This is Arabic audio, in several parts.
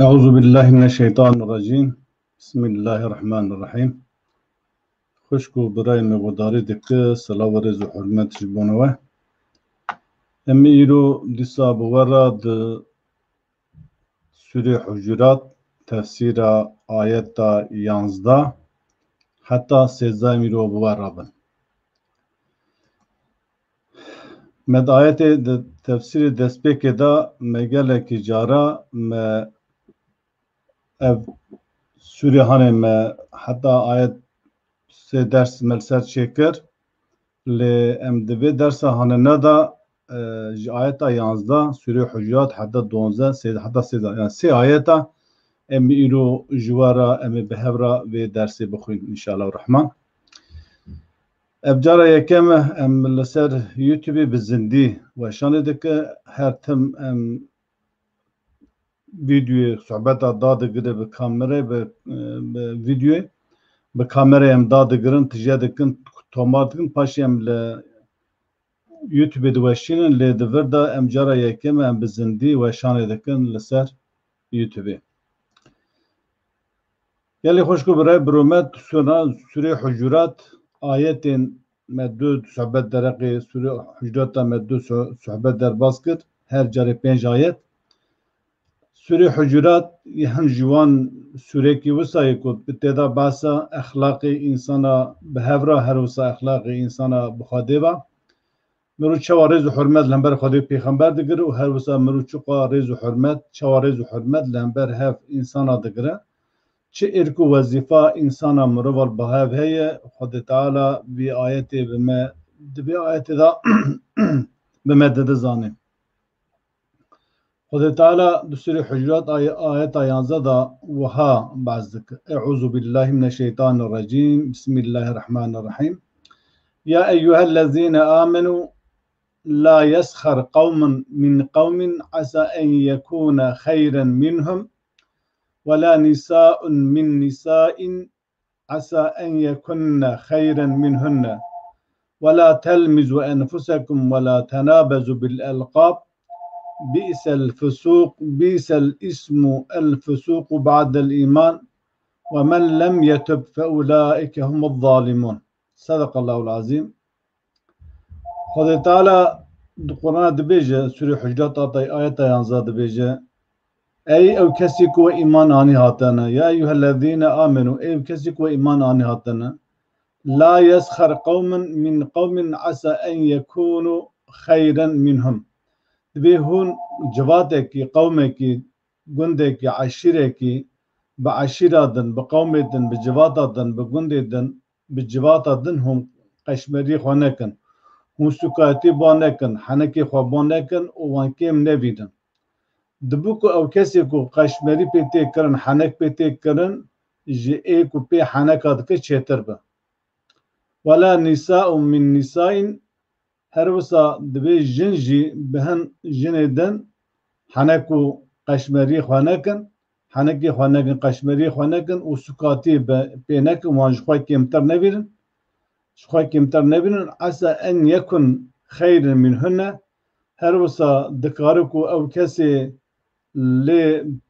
أعوذ بالله من الشيطان الرجيم. بسم الله الرحمن الرحيم. خشكو براي مقداري دك صلاة ورز وحرمت جبونوه. أمي إيرو ديسا بورد سورة حجرات تفسير آيات يانزدا حتى سيزا ميرو بورابن. مد آيات تفسير دسبك دا مقالة جارا ما سورة هاني ما حتى آيات سه درس ملسر شكر لی ام دوی درس هانه دا آیتا 11 سوره حجرات حتی 12 حتی 13 yani 3 آیتا ام ایرو جوارا ام بهورا و درسی بخوین انشاءالله الرحمن. ابجارا یکم ام لسر یوتیوبی بزندی و شانه دکه هر تم ام ویدیو صحبت داده گره به کامره به ویدیو به کامره ام داده گرن تجیه دکن توماتکن پاشی ام YouTube دوشینن لی دوردا ام جارا یکم ام بزندی و شانه دکن لسر YouTube. یلی خوشکو برای برومت سوره حجرات آیتین مدود صحبت درقی سوره حجرات مدود صحبت در باز کرد هر جاره 5 آیت. سوره حجرات هم جوان سوره کی وسای کد بتدا باسا اخلاق انسانا بهورا هر وسا اخلاق انسانا بخاده با مرو چوا رز و حرمت لنبر خدای پیغمبر دگره و هر وسا مرو چقا رز و حرمت چوا رز و حرمت لنبر هف انسان دگره چه ارکو وظیفه انسان مرو بال بهاو هی خود تعالی بی آیت دا بمدد زانه خود تعالی دسوری حجرات آیت 11 دا وها بعض ذکر اعوذ بالله من الشیطان الرجیم بسم الله الرحمن الرحیم یا ایها الذین آمنوا لا يسخر قوم من قوم عسى أن يكون خيرا منهم ولا نساء من نساء عسى أن يكن خيرا منهن ولا تلمزوا أنفسكم ولا تنابزوا بالألقاب بئس الاسم الفسوق بعد الإيمان ومن لم يتب فأولئك هم الظالمون. صدق الله العظيم. خدا تعالی قرآن دبیجه سوره حجرات آیت 11 دبیجه ای او کسی کو ایمان آنی هاتنه یا ایها الذین آمنوا ای کسی کو ایمان آنی هاتنه لا يسخر قوم من قوم عسى ان يكونوا خيرا منهم دبی هون جواته کی قومه کی گنده کی عشیره کی با عشیرادن با قومدن با جواتادن با گنددن با جواتادن هم قشمری خانه کن موسیقاتی بانکن حنکی خواب بانکن و وانکیم نویدن دبو کو او کسی کو قشمری پیتی کرن حنک پیتی کرن جی ای کو پی حنکات که چیتر با ولا نساء من نساء هر وسا دبی جن جی بهن جندن حنکو قشمری خوانکن حنکی خوانکن قشمری خوانکن و سکاتی پینکن وانج خواه کمتر نویدن شخوای کمتر نبینن عسى ان يكن خير منهن هر وسا دکارکو او کسی لی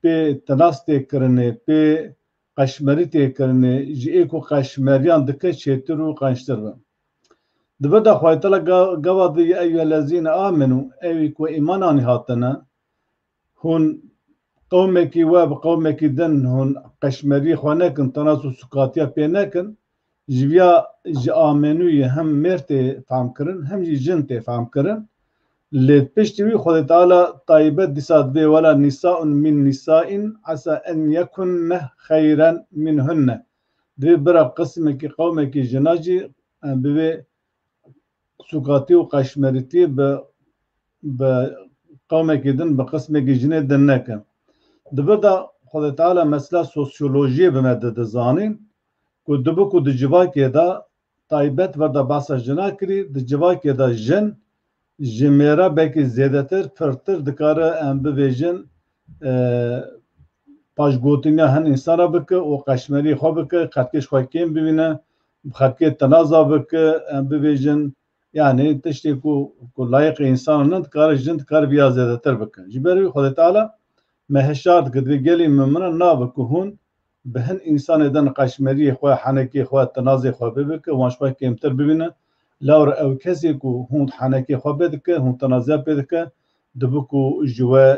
پی تناستی کرنه پی قشمری تی کرنه جی ایکو قشمریان دکه چیتر و قنشتر با دبدا خواهی تلا گواد دی ایوه الذین آمنو ایوی کو ایمانانی هاتنه هون قومه کی و قومه کی دن هون قشمری خوانکن تناسو سکاتیا پی نکن جویا جی آمنوی هم مرت فهم کرن هم جی جنت فهم کرن لی پشتوی خود تعالی طایبت دیساد بی ولا نساء من نساء عسى ان يكن خيرا منهن دی برا قسم کی قوم کی جناجی بی سکاتی و قشمریتی به قوم کی دن به قسم کی جنه دن نکن دبدا خود تعالی مثلا سوسیولوژی به مدد زانین کو دبو کو د جواکی دا تایبت وردا باسا جنا کری د جواکی دا جن جمیرا بکی زیادتر فرتر دکاره ام بویجن پاشگوتینga هن insana بکه و قشمری خو بکه خطکش خو کیم ببینه خطکه تنازع بکه ام بویجن yani تشتی کو لایق انسان نه دکاره جن دکاره بیا زیادتر بکه جبری خود تعالی مهشارد قد بقالي ممنا نابك هون بهن إنسان دن قشمري خوا حنكي خوا تنازي خوا ببك وانش خوا كيمتر ببنا لور أو كسيكو هون حنكي خوا بدك هون تنازي بدك دبكو جوا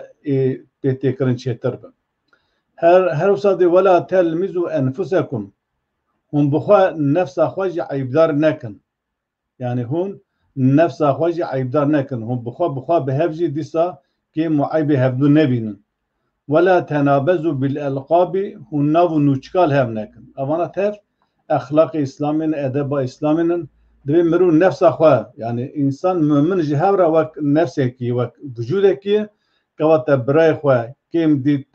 بيتي كرن شيتر بن هر وصادي ولا تلمزوا أنفسكم هم بخوا نفس أخواجي عيبدار نكن يعني هون نفس أخواجي عيبدار نكن هم بخوا بهفجي ديسا كي معيبي هفدو نبينن ولا تنابزوا بالألقاب هون ناو نوچكال هم نكن أوانا تف أخلاق إسلامين أدب إسلامين دبي مرو نفس أخوا يعني إنسان من جهورا وك نفسكي وك وجودكي كواتا براي خوا كيم ديت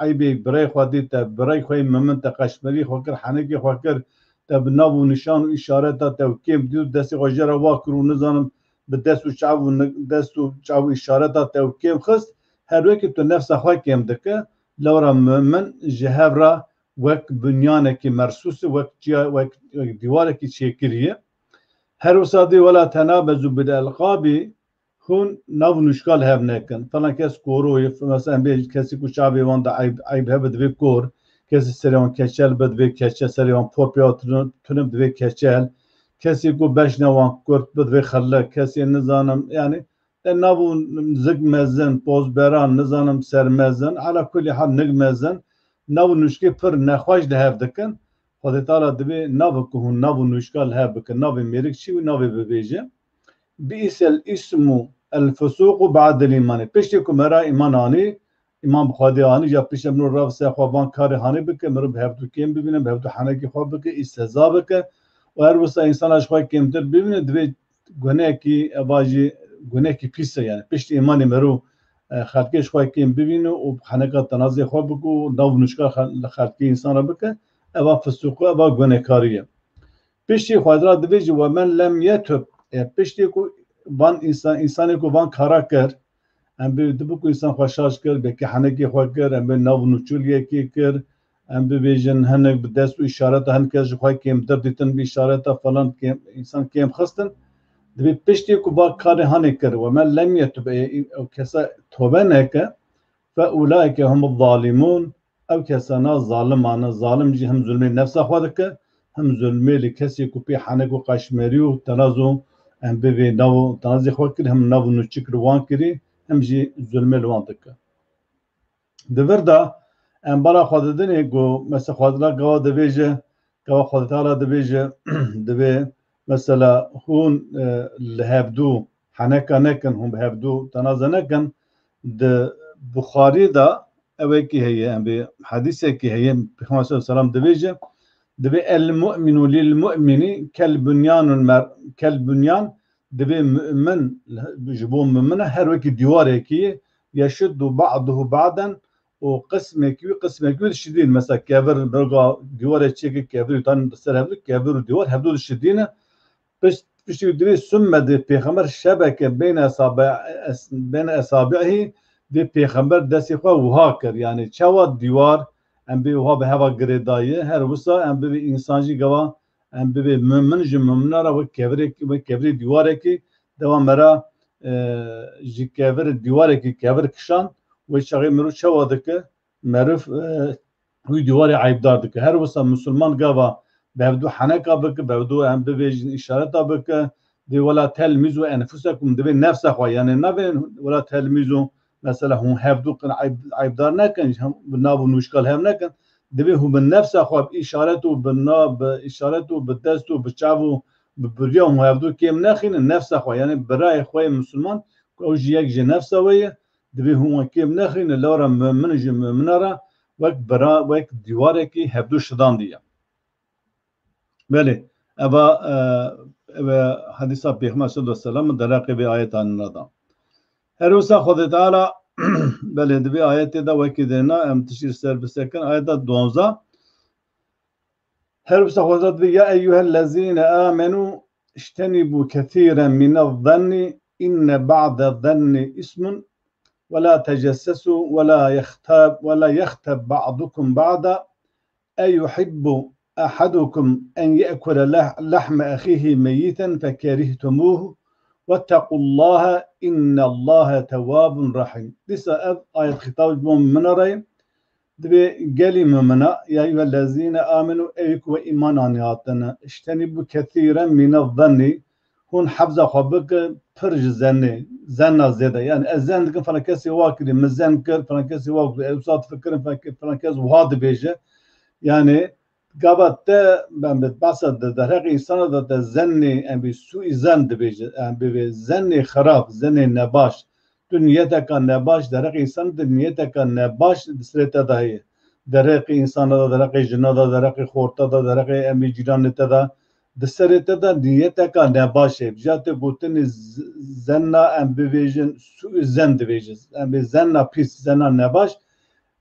عيبي براي خوا ديت براي خوا ممن تقشمري خوكر حنكي خوكر تب ناو نشان إشارات تب كيم ديت دستي غجرا واكرو نظام بدستو شعب دستو شعب إشارات تب كيم خست هر وقت تو نفس خوا كيم دكه لورا ممن جهورا وك بنيانك مرسوس وك ديوارك شكريه هر وصادي ولا تنابزوا بالألقاب هون ناو نشكال هب نكن فلان كاس كورو مثلا بيج كاسي كو شعبي واندا عيب هبد بي كور كاسي سريون كشل بد بي كشل سريون بوبيو تنب بي كشل كاسي كو بشنا وان كورت بد بي خلا كاسي نظام يعني نابو زق مزن بوز بران نظام سر مزن على كل حال نق مزن ناو نشكي پر نخواش ده هب دكن خدا تعالی دبی ناو که هون ناو نشکال ها بکن ناو میرک چی و ناو ببیجه بیس الاسم الفسوق بعد الإيمان پشتی که مرا ایمان آنی ایمان بخوادی آنی یا پشت منو رفت سه خوابان کار هانی بکن مرا بهفتو کیم ببینه بهفتو حنکی خواب بکن استهزا بکن و هر وسط انسان اشخواه کمتر ببینه دبی گناه کی اباجی گناه کی پیسه یعنی پشت ایمانی مرو خلقی اشخواه کم ببینه و حنکات تنازی خواب بکن ناو نشکال خلقی انسان را بکن اوا فسوق اوا گنهکاریه پشتی خودرا دویج و من لم یتوب پشتی کو وان انسانی کو وان کارا کر ام به دبو کو انسان خوشاش کر به که حنکی خو کر ام به نو نچولیه کی کر ام به ویژن هنک به دست و اشارت هن کج خو کیم در دیتن به اشارت فلان کیم انسان کیم خستن دبی پشتی کو با کار هنک کر و من لم یتوب او کسا توبه نکه فاولئک هم الظالمون او کسانا ظالمانه ظالم جی هم ظلم نفس خودک هم ظلم لکسی کو پی حنک و قشمری و تنازو ام به نو تنازی خود کر هم نو نچک روان کری هم جی ظلم لوان دک دوردا ام برا خود دنی گو مثلا خودلا گوا دویجه گوا خود تعالی دویجه دوی مثلا هون لهبدو حنک نکن هم بهبدو تنازه نکن د بخاری دا اوه کی هي ام به حدیثه کی هي پیغمبر صلی الله علیه و سلم دویجه دبي المؤمن للمؤمن كالبنيان دبي مؤمن جبون مؤمنه هر وقت ديواره كي يشد بعضه بعضا وقسمك وقسمك الشديد مثلا كابر برغا ديواره تشيك كابر يتان سرهب كابر ديوار هبدول الشدينه بس دبي ثم دي پیغمبر شبكه بين اصابعه دي پیغمبر دسي خو وهاكر يعني چوا ديوار ام به وها به هوا گردایه هر وسا ام به انسانجی گوا ام به مؤمن ج مؤمنارا و کبری دیواره کی دوام مرا جی کبر دیواره کی کبر کشان و شغی مرو چوا دک معرف وی دیواره عیبدار دک هر وسا مسلمان گوا بهدو حنکا بک بهدو ام به اشاره بک دی ولا تلمزوا انفسکم دی نفس خو یعنی نه ولا تلمزوا مثلا هم هفدو کن عیبدار نکن هم بناب و نوشکال هم نکن دبی هم بالنفس خواب اشارت و بالناب اشارت و بالدست و بچاو و بریا هم هفدو کم نخین نفس خو یعنی برای خوای مسلمان اوج یک ج نفس ویه دبی هم کم نخین لورا من ج منرا وک برا وک دیواره کی هفدو شدان دیه بله ابا حدیث پیغمبر صلی الله علیه و سلم در رقیب آیت ان ندام هر وسا خود تعالی بله دبی آیت دا وکی دینا ام تشیر سر بسکن آیت 12 هر وسا خود دبی یا ایها الذين آمنوا اجتنبوا كثيرا من الظن ان بعض الظن اسم ولا تجسسوا ولا يختب بعضكم بعضا أيحب أحدكم أن يأكل لحم أخيه ميتا فكرهتموه واتقوا الله إن الله تواب رحيم. لسه آية خطاب من رأي دبي قالي ممنا يا أيها الذين آمنوا أيك وإيمان عنياتنا اجتنبوا كثيرا من الظن هون حفظ خبك فرج زنا زيادة يعني الزن كن فلكسي واكل مزن كر فلكسي واكل أوساط فكر فلكس وهذا بيجه يعني قابت ben بتبصد ده إنسان ده زني أم بسوء زن دبيجه أم بزني خراب زني نباش دنيتك نباش ده إنسان دنيتك نباش دسرته ده هي ده إنسان ده جنة ده خورته ده أم جيرانته ده دسرته ده نيتك نباش بجات بوتن زنا أم بيجن سوء زن دبيجه أم بزنا بيس زنا نباش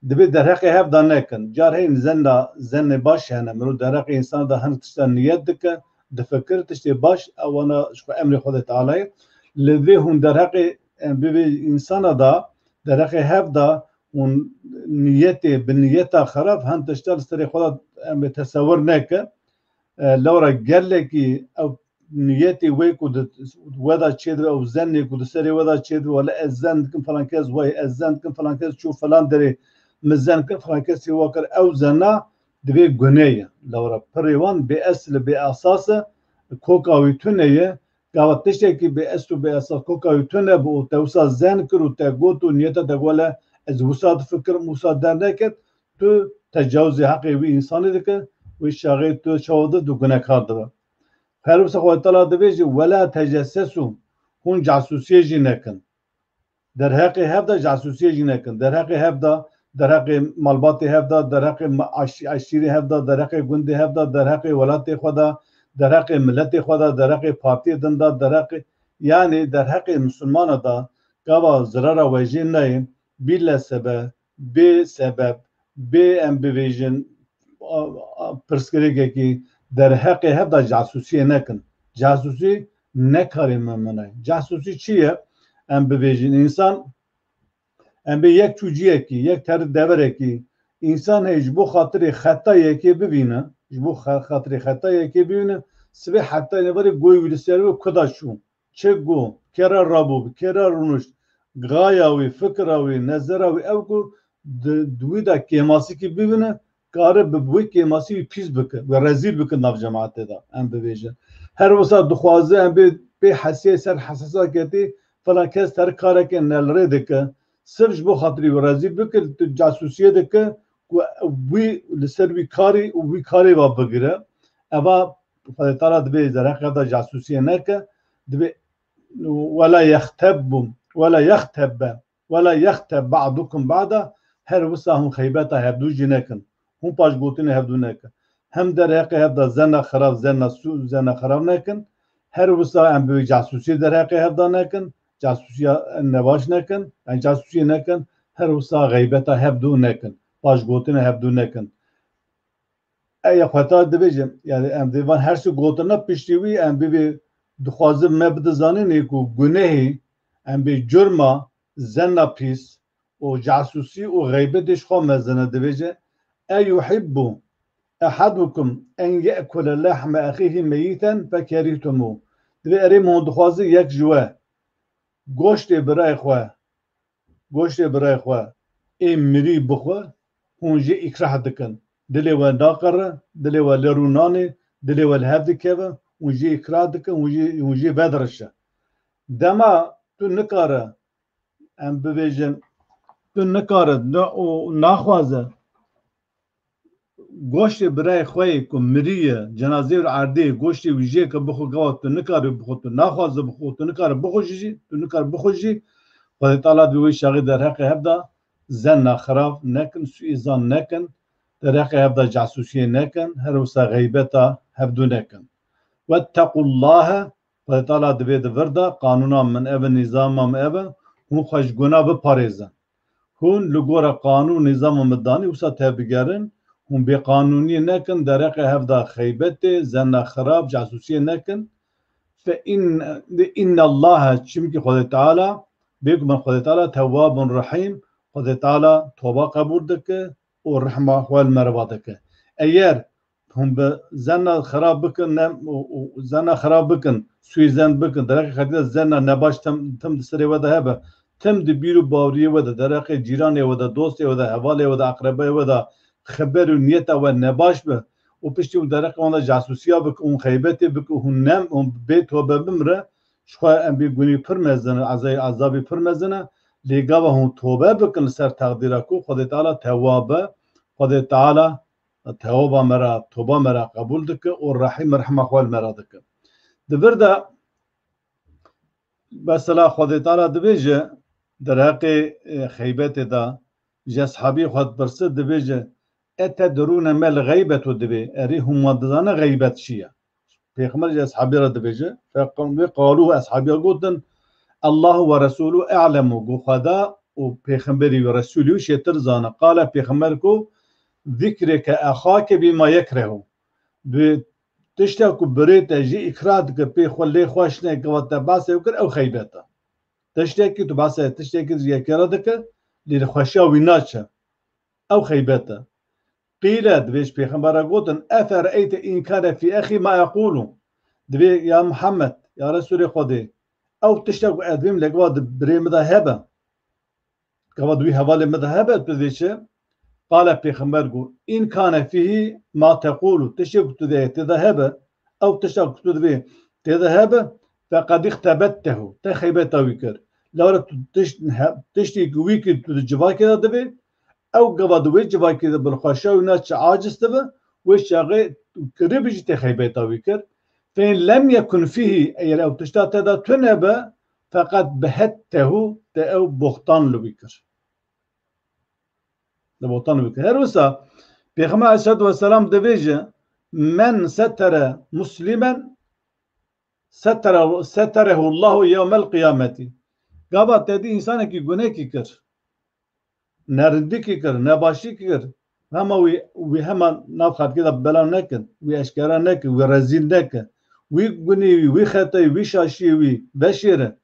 دبي درقي هف دانكن جار هين زن باش هنا مرو درقي انسان ده هن تشتن نيت دك دفكر تشتي باش او انا شو امر خود تعالى لذي هون درقي بي انسان ده درقي هف دا ون نيتي بالنيته خراب هن تشتل استري خود تصور نك لورا قال لك او نيتي ويكو ودا تشيد او زني كو سري ودا تشيد ولا الزن كم فلان كز وي الزن كم فلان كز شوف فلان دري مزن كفرانكسي وكر أو زنا دبي جنيه لورا بريوان بأصل بأساسه كوكا ويتونيه قاوت تشتكي بأصل بأساس كوكا ويتونه بوتوسا زن كرو تقوتو نيتا تقوله از وساد فكر موساد درنكت تو تجاوز حقي وي إنسان دك ويشاغي تو شوده دو جناه كاردبا هربس خوات الله دبيجي ولا تجسسوا هون جاسوسية جنكن در حقي هفدا جاسوسية جنكن در حقي هفدا در حق مالبات هفدا در حق عشیری هفدا در حق گنده هفدا در حق ولایت خدا در حق ملت خدا در حق پارتی دندا در حق یعنی در حق مسلمان دا کوا ضرر وجه نه بلا سبب به سبب به ام بویژن پرسکریگه کی در حق هفدا جاسوسی نکن جاسوسی نکاری ممنه جاسوسی چیه ام بویژن انسان ام به یک چوجیه کی یک تر دوره کی انسان هیچ بو خاطر خطایی کی ببینه بو خاطر خطایی کی ببینه سبه حتی نبره گوی ویلسیاری و کداشون چه گو کرا رابو کرا رونش غایاوی فکراوی نظراوی او کو دوی دا کیماسی کی ببینه کاره ببوی کیماسی پیز بکن و رزیل بکن ناف جماعت دا ام ببیجن هر وسط دخوازه ام به حسیه سر حساسا کتی فلان کس تر کاره که نلره دکه سرج بو خاطری و رزیل بکن تو جاسوسیه دکه وی لسر وی کاری و بگیره اما فدتارا دبی زرق دا جاسوسیه نکه دبی ولا يختب بعضكم بعضا هر وسا هم خيبتا هبدو جنكن هم باش قوتين هبدو نكن هم در حق هبدا زنا خراب زنا سو زنا خراب نكن هر وسا ام بي جاسوسي در حق هبدا نكن جاسوسي نواش نكن ان جاسوسي نكن هر وسا غيبتا هبدو نكن باش قوتين هبدو نكن اي خطا دبيجم يعني ام ديوان هر شو قوتنا پشتيوي ام بي دخوازم مبد زانين کو گناهي ام بي جرما زنا پیس و جاسوسي و غيبتش خو مزنه دبيجه أيحب أحدكم أن يأكل لحم أخيه ميتا فكرهتموه دبي أريم هون دخوازي يك جوا گوشت برای خوا ام مری بخوا هونجي إكراه دكن دلي و ناقره دلي و لروناني دلي و الهفد كيفا هونجي إكراه دكن هونجي بدرشه دما تو نكاره ام ببيجن تو نكاره ناخوازه گوشت برای خوی که مریه جنازه رو عرضه گوشت ویژه که بخو گواه تو نکاری بخو تو نخوازه بخو تو نکار بخوشی خدا تعالی دوی شاقی در حق هبدا زن خراب نکن سوی زن نکن در حق هبدا جاسوسی نکن هر وسا غیبتا هبدو نکن واتقوا الله خدا تعالی دوی دورده قانونا من اول نظام من اول هون خوش گناه بپاریزن هون لگور قانون نظام مدانی وسا تبگرن هم بقانوني نكن درق هفدا خيبت زن خراب جاسوسي نكن فإن الله شمكي خد تعالى بيكم من خد تعالى تواب رحيم خد تعالى توبة قبول دك والرحمة والمرضى دك أيار هم بزن خراب بكن سویزن بکن درک خدیده زنه نباش تم دسری وده هبه تم دی بیرو باوریه وده درک جیرانه وده دوسته وده حواله وده اقربه وده خبر و نیت و نباش به و پشتی و درک آنها جاسوسیا بک اون خیبتی بک اون نم اون بیت و بمره شخواه ام بی گونی پر مزنه عذابی پر مزنه لیگا و هم توبه بکن سر تقدیره کو خود تعالی توابه خود تعالی توبه مرا توبه مرا قبول دکه و رحیم رحمه خوال مرا دکه دبرده مثلا خود تعالی دبیجه در حق خیبت دا جسحابی خود برسد دبیجه اتدرون مل غیبت و دبی اری هم مددان غیبت شیه پیغمبر جسحابی را دبیجه فقالوه اصحابی گوتن الله و رسوله اعلمو گو خدا و پیغمبری و رسولی شتر زانه قال پیغمبر کو ذکرک اخاک بما یکرهو تشتا کو بريت جي اكراد كبي خلي خوشنا قوات باسه وكر او خيبتا تشتا كي تو باسه تشتا كي زي كردك لي خوشا ويناتشا او خيبتا قيل دبيش بيغمبر قوتن افرايت ان كان في اخي ما يقول دبي يا محمد يا رسول خدي او تشتا کو ادم لقواد بري مذهبه قواد وي حواله مذهبه بديشه قال پیغمبر گو این کان فيه ما تقول تشك تذهب او تشك تذهب فقد اختبته تخيبته ويكر لو تشتي ويك تجواك دبي او قبض وجواك بالخشا وناس عاجز تبه وشاغي قريبج تخيبته ويكر فإن لم يكن فيه اي لو تشتات هذا تنب فقد بهته او بختان لويكر لبوطن بك هروسا بيغمى عليه الصلاة والسلام دبيجة من ستر مسلما ستره الله يوم القيامة قابا تدي إنسان كي گناه كي كر نردي كي كر نباشي كي كر هما وي هما نافخات كده بلا نكن وي أشكارا نكن وي رزيل نكن وي گني وي خطي وي شاشي وي بشيره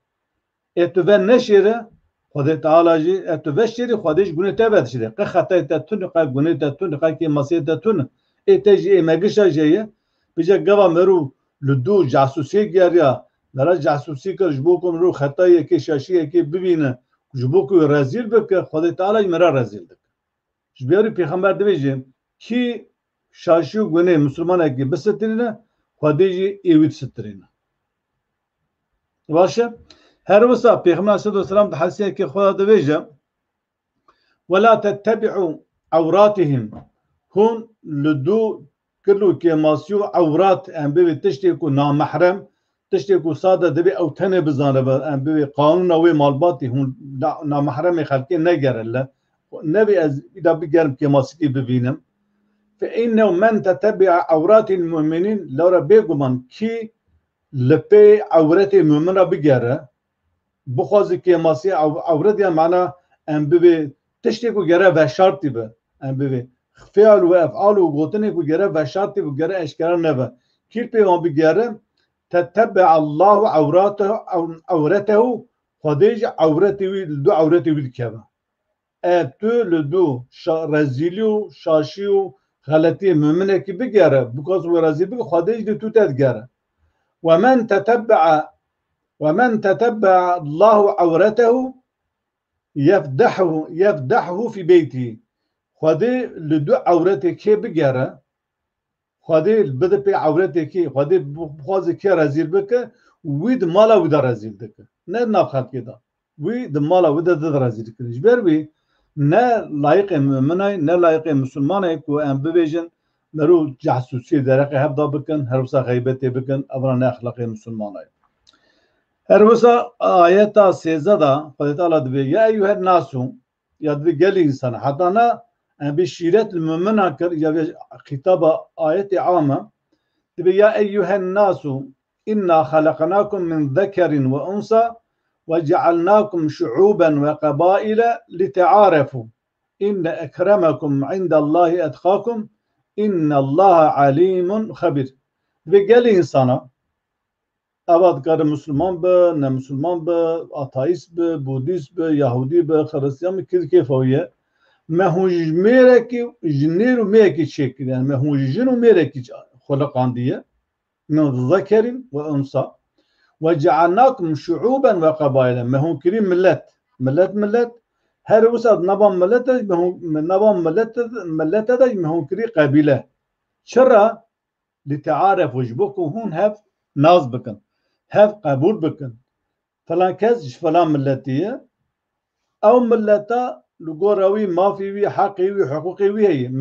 اتوان نشيره خدا تعالی جی اتوشری خودش گونه تبد شده که خطای تتون که گونه تتون که مسیح تتون اتجی مگش جیه بجا گوا مرو لدو جاسوسی گریا مرا جاسوسی کر جبو کم رو خطایی که شاشی که ببینه جبو کو رزیل بک خدا تعالی مرا رزیل دک جبیاری پیغمبر دویجیم کی شاشی گونه مسلمان که بسترینه خودی ایوید سترینه باشه هر وسا پیغمبر صلی الله علیه و سلم حسیه که خدا دویجه ولا تتبعوا عوراتهم هون لدو كله كماسيو عورات ام بي تشتكو نامحرم تشتكو صاده دبي او تنه بزانه ام بي قانون او مالباتي هون نامحرم خلقي نجر له نبي اذا بيجرب كماسكي ببينم فانه من تتبع عورات المؤمنين لو ربيكم كي لبي عورات المؤمن بيجره بخوازي كماسي عورات يعني معناه ام بي تشتكو جره و شرطي به ام بي فعل و افعال و گوتنه کو گره و شرطی و گره اشکار نبه کیر پیغام بگره تتبع الله عورته خودش عورتی وی دو عورتی وی کبه تو لدو رزیلی و شاشی و غلطی مؤمنه کی بگره بکاز و رزیل بگه خودش دی تو تدگره ومن تتبع الله عورته يفدحه في بيته خودی لدو عورتی که بگره خودی بده پی عورتی که خودی بخوازی که رزیل بکه وید مالا ویده رزیل دکه نه نفخت که دا وید مالا ویده ده رزیل کنیش بروی نه لایق مؤمنای نه لایق مسلمانای که ام ببیجن مرو جاسوسی درقه هفدا بکن هر وسا غیبتی بکن ابران اخلاق مسلمانای هر وسا آیتا سیزه دا خودی تعالی دوی یا ایوه الناسو یا دوی گلی انسان حتی نه بشيرات المؤمنة يا خطاب آية عامة يا أيها الناس إنا خلقناكم من ذكر وأنثى وجعلناكم شعوبا وقبائل لتعارفوا إن أكرمكم عند الله أتقاكم إن الله عليم خبير بقال إنسانا أبد كار مسلمان ب نمسلمان ب أتايس ب بوديس ب يهودي ب خريستيان كيف هو ما هو ميركي جنير وميركي شكل يعني ما هو جن وميركي خلق عنديه من ذكر وانثى وجعلناكم شعوبا وقبائلا ما هو كريم ملت هر وسط نظام ملت ما هو كريم قبيلة شرا لتعارف وجبكم هون هف ناز بكن هف قبول بكن فلان كز فلان ملتية أو ملتا لقوروي ما في حقي وحقوقي وهي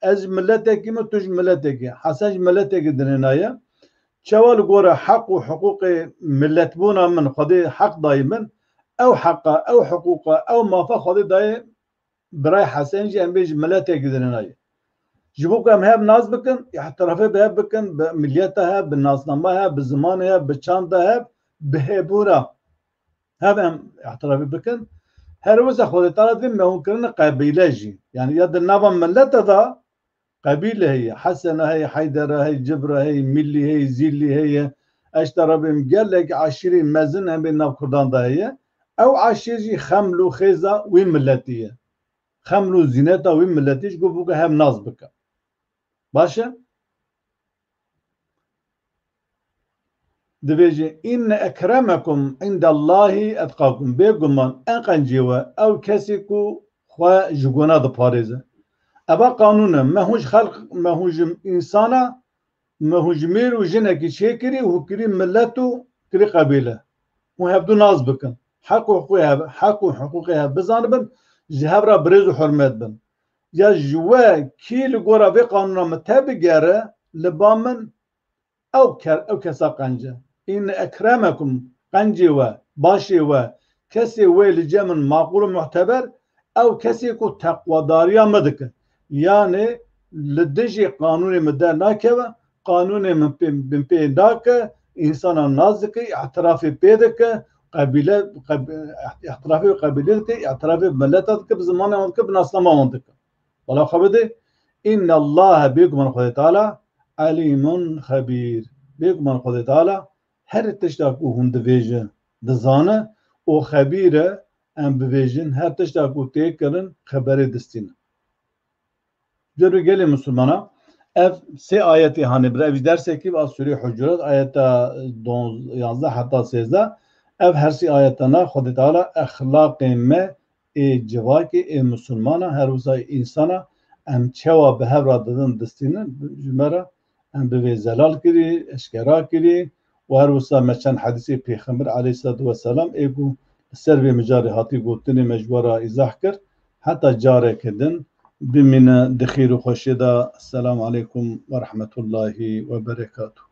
از ملتك ما تج ملتك حسج ملتك دنيايا شوال قورا حق وحقوق ملت بونا من خدي حق دايما او حقه او حقوقه او ما فخدي داي براي حسن جي ام بيج ملتك دنيايا جبوك ام هاب ناس بكن احترافي بهاب بكن بمليتها بالناس نماها بزمانها بچاندها بهبورا هاب ام احترافي بكن هر وزا خدي طالب ما هو كرنا قبيله جي يعني يد النظام ملت ذا قبيلة هي حسنة هي حيدرة هي جبرة هي ملي هي زيلي هي اشترى قال لك عشرين مازنها بين كردان هي او عشيجي خملو خيزة وين ملتية خملو زينتها وين ملتيش قبوك هم نصبك باشا دبيجي إن أكرمكم عند الله أتقاكم بيقومان أنقن جيوا أو كسيكو خوا جوغونا دا باريزة أبا قانونا ما هوش خلق ما هوش إنسانا ما هو جميل وجنك شيكري وكري ملته كري قبيلة وهبدو ناز بكن حق وحقوقها بزانبن جهبرا بريز وحرمات بن يا جوا كيل قرا في قانون متابقارة لبامن أو كسا قنجة إن أكرمكم قنجي باشي كسي لجمن معقول معتبر أو كسي كو تقوى داريا مدك يعني لدجي قانوني مدار ناكبه قانون من بيداك إنسان نازك اعترافي بيدك قبيلة اعترافي قبيلتك اعترافي بملتك بزمانه وانك بناس ما وانك ولا خبده إن الله بيكم من خد تعالى عليم خبير بيكم من خد تعالى هر تشتاكو هند فيجن دزانه وخبيرة أم بفيجن هر تشتاكو تيكرن خبري دستين جرو قالي مسلمانا اف سه ayeti hani bir ev dersek ki az sure Hucurat ayette 11 hatta 13 ev her si ayetana Xudi Teala ahlaqe me civaki Müslümana her uzay insana em çeva be hevra dedin destini cümera em be zelal kiri eşkera kiri ve her uzay meçen hadisi Peygamber aleyhissalatu vesselam egu serve mecari hati gotini mecbara izah kir hatta care kedin بمن دخير خشدا السلام عليكم ورحمة الله وبركاته